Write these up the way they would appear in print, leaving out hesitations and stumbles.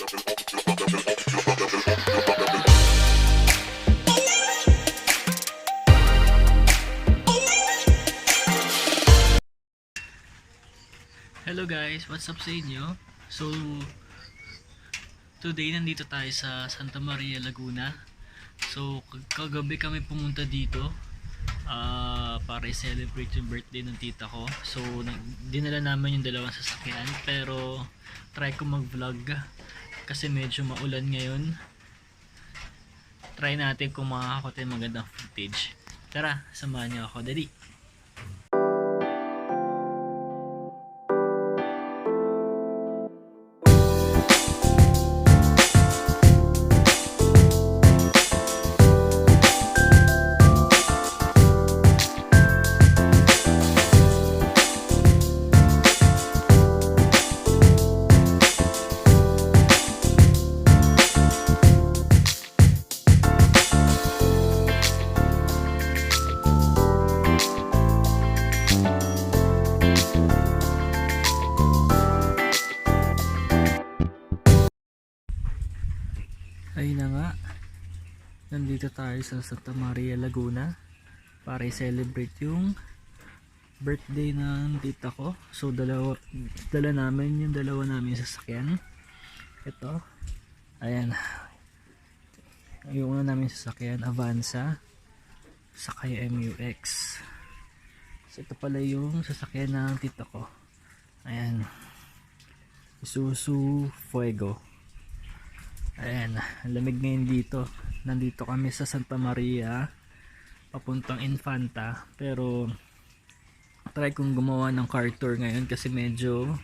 Hello guys, what's up sa inyo? So today nandito tayo sa Santa Maria, Laguna. So kagabi kami pumunta dito para i-celebrate yung birthday ng tita ko. So dinala namin yung dalawang sasakyan, pero try ko mag-vlog kasi medyo maulan ngayon. Try natin kung makakakuha tayo magandang footage. Tara, samahan niyo ako, dali. Ayun na nga, nandito tayo sa Santa Maria, Laguna para i-celebrate yung birthday ng tita ko. So dala namin yung dalawa namin sasakyan. Ito, ayan, yung una namin sasakyan, Avanza, sakay MUX. So ito pala yung sasakyan ng tita ko, ayan, Isuzu Fuego. Ayan, lamig ngayon dito. Nandito kami sa Santa Maria papuntang Infanta, pero try kong gumawa ng car tour ngayon kasi medyo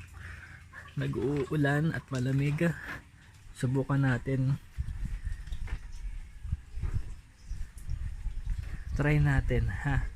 nag-uulan at malamig. Subukan natin, try natin ha.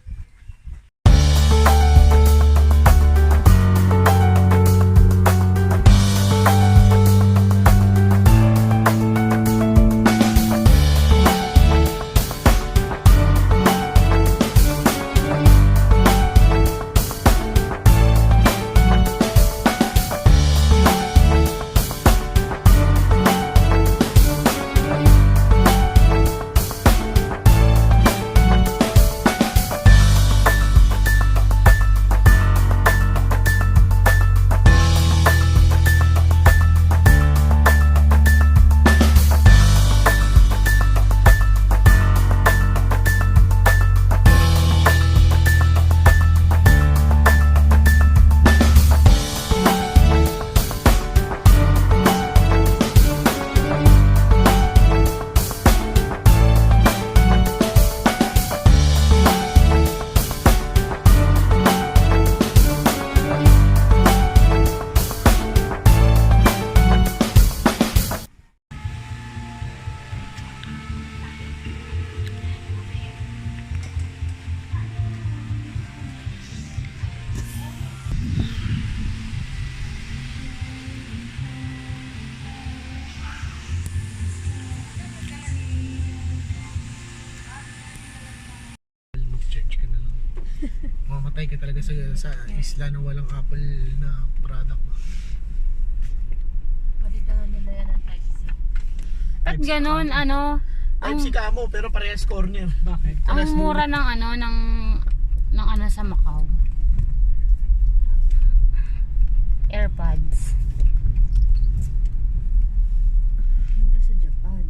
Mamatay ka talaga sa isla na walang Apple na product. Pwede daw nila yan ang Type-C. At ganon, ano, Type-C ka mo, pero parehas corner. Bakit? ang mura ng ano, ng ano sa Macau. AirPods. Mura sa Japan.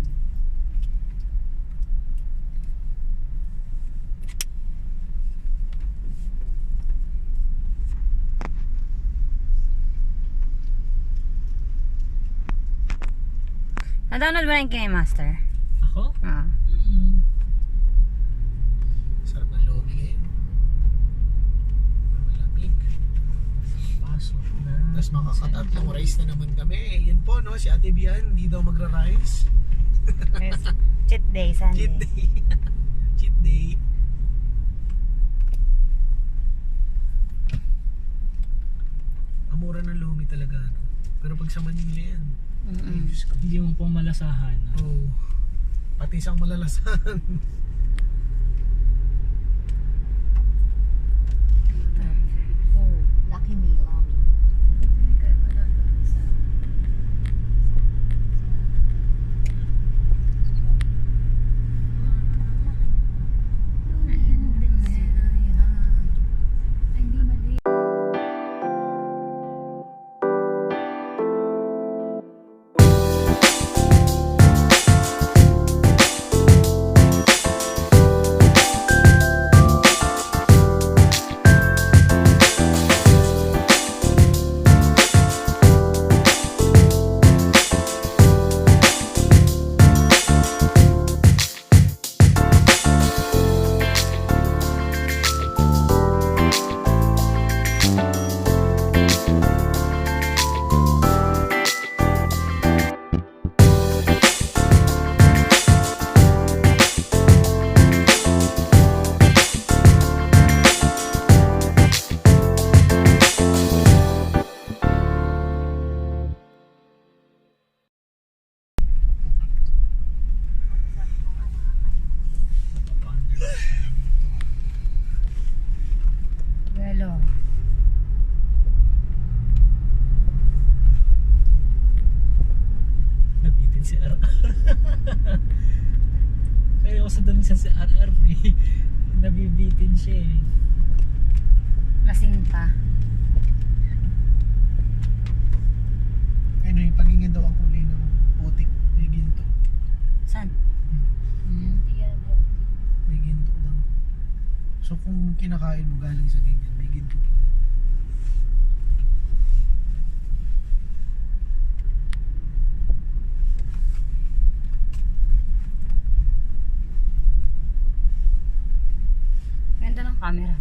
Na-download mo na yung Master? Ako? Ah. Sarap ng Lomi ngayon. Malamig. Pasok na. Tapos makakatatlong rice na naman kami. Yan po, no? Si Ate Bian, hindi daw magra-rice. Cheat day, Sunday. Cheat day. Cheat day. Amura ng Lomi talaga, no? Pero pag sa Manila yan, ay, Diyos ko. Hindi mo pong malasahan. Oo. Pati isang malalasahan. Lucky me, Lomi. sa dami sa RR eh. Nabibitin siya eh. Lasing pa. Ano yung pagingin daw ang kulay ng putik. May ginto. Saan? May ginto daw. So kung kinakain mo galing sa ganyan, may ginto. Ganda ng camera.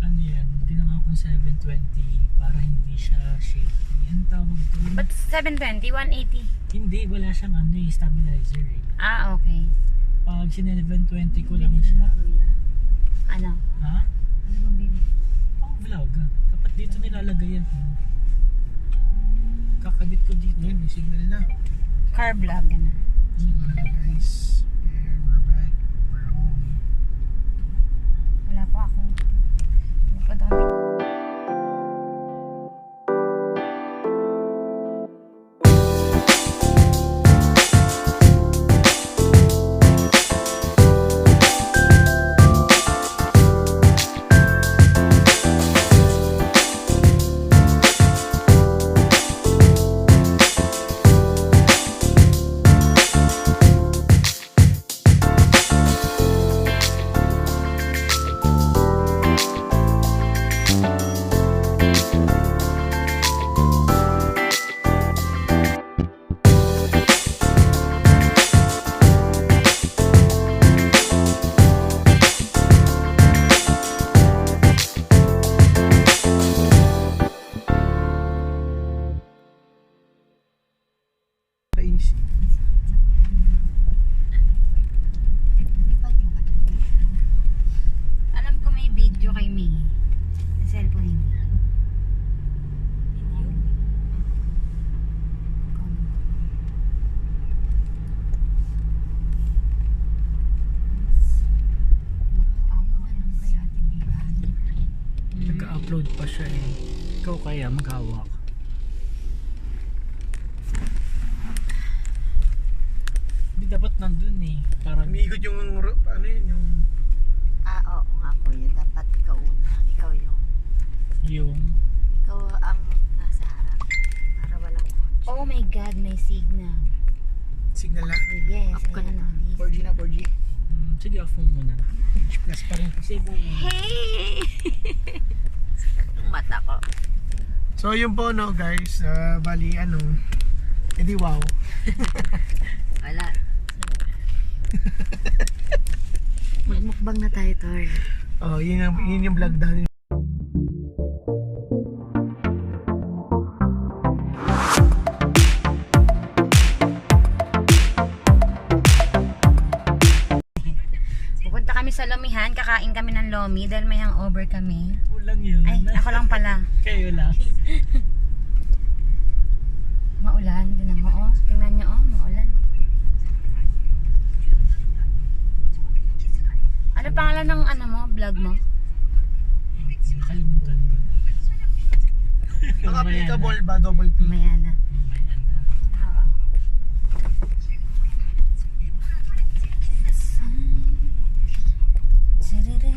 Ano yan? Ginawa kong 720 para hindi siya shaky. Ano tawag doon? But 720, 180. Hindi, wala siyang ano eh, stabilizer eh. Ah, okay. Pag 720 ko lang siya. Ano? Ha? Ano bang bibi? Oh, vlog. Dapat dito nilalagay yan. Kakabit ko dito. Yun, may signal na. Car vlog, gano'n. Guys, yeah, we're back. We're home. Wala pa ako. Wala pa dami. Easy. Alam ko may video kay May. Sa cellphone niya. Video? Nagka-upload pa siya eh. Ikaw kaya maghawak. Hindi dapat nandun eh. Parang Umiikot yung, ano yun, yung... Oo nga kuya, dapat ikaw una. Ikaw yung ikaw ang nasa harap. Para walang kotse. Oh my God, may signal. Signal na. Yes, Up ka na ayan, na. oh, 4G na, 4G. sige off mo muna. H plus pa rin. Save mo muna. Hey! Ang mata ko. So yun po no guys, bali ano, edi wow. Wala. Magmukbang na tayo, Tor. Oh, yun yung vlog dahil. Pupunta kami sa Lomihan, kakain kami ng Lomi dahil may hangover kami. Kulang yun. Ay, ako lang pala. Kayo lang. Maulan, din mo oh. Tingnan niyo oh, maulan. Ano pangalan ng ano mo, vlog mo? Nakalimutan ko. Ang applicable ba, double P? Mayana. Oo. Sirere.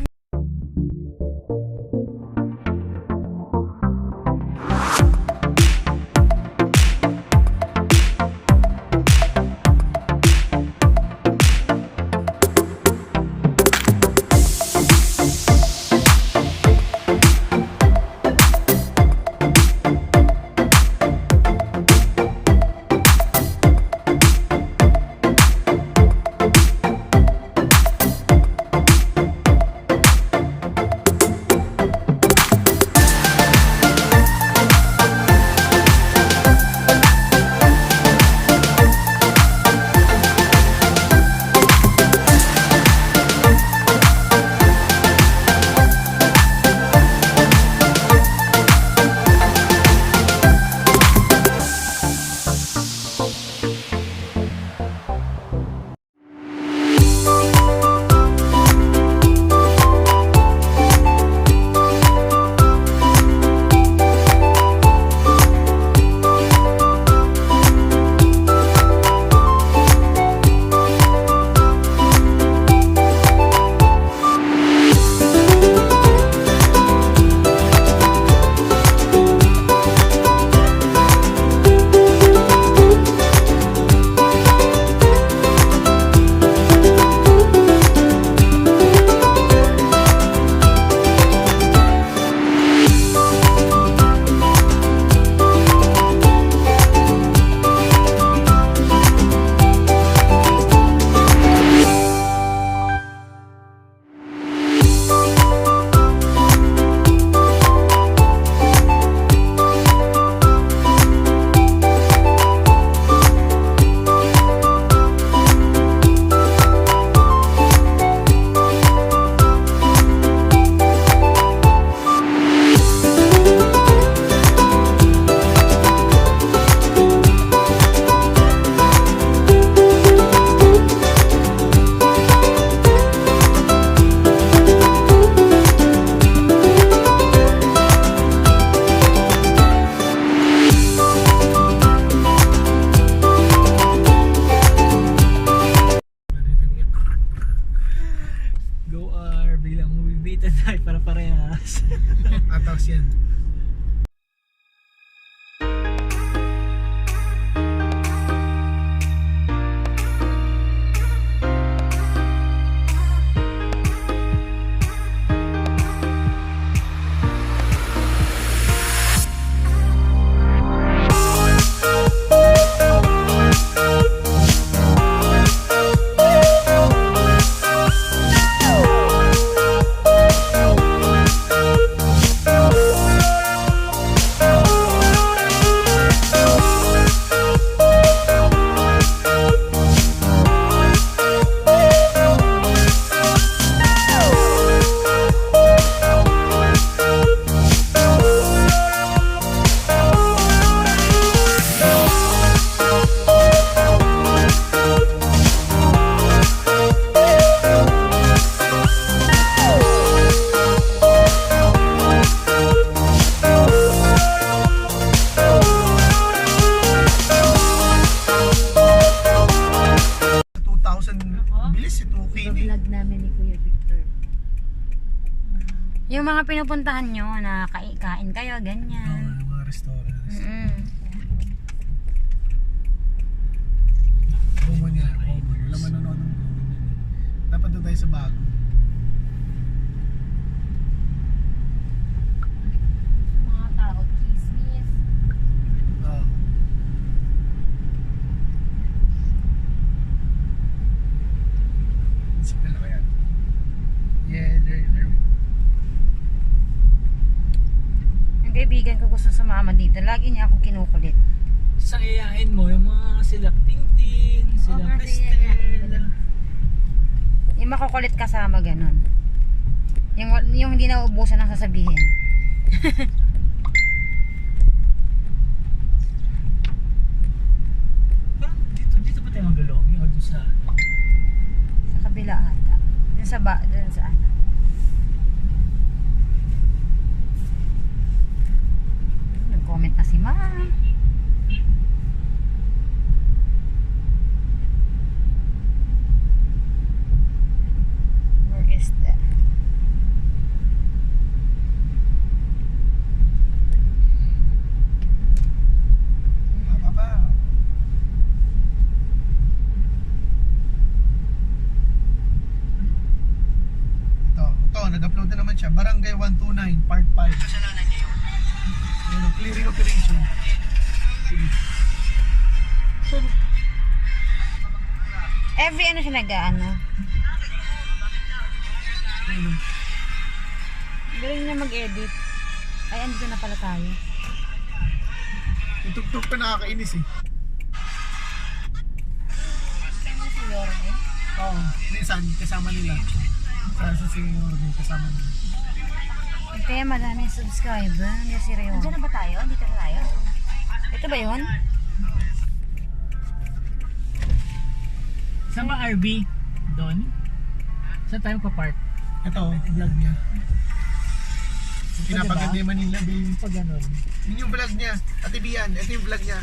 Atas yan. Bilis ito, okay na. Vlog namin ni Kuya Victor. Yung mga pinupuntahan nyo na kain kayo, Oo, ganyan. mga restaurants. Common yan, common. Wala manonood ng common yan. Dapat doon tayo sa bago. Mga tao, chismis. Oo. Signal na kaya? Yeah, there. Yung kaibigan ko gusto sumama dito, lagi niya akong kinukulit. Sayayain mo yung mga sila Tintin, sila Oo, Cristel. Yung makukulit kasama, ganun. Yung hindi na uubusan ng sasabihin. Dito pa tayo mag-Lomi o doon sa Sa kabila ata. Dun sa ano. Nag-comment na si Ma'am. Where is that? Papa. Ito, nag-upload na naman siya. Barangay 129, part 5. Kasalanan niya yun. Ayun, clearing operation. Every ano siya nag-ano. Ayun. Galing niya mag-edit. Ay, andito na pala tayo. Yung tugtog pa nakakainis eh. Si Yorme. Oo, minsan kasama nila. Sa senior din kasama nila. Kaya madaming subscriber. Hindi si Rio. Diyan na ba tayo? Dito na tayo? Ito ba yun? Saan ba RV? Doon? Saan tayo pa-park? Ito, vlog niya. Ito, Pinapaganda yung Manila, babe. Pag ganun. Yun yung vlog niya. Ate Bian, ito yung vlog niya.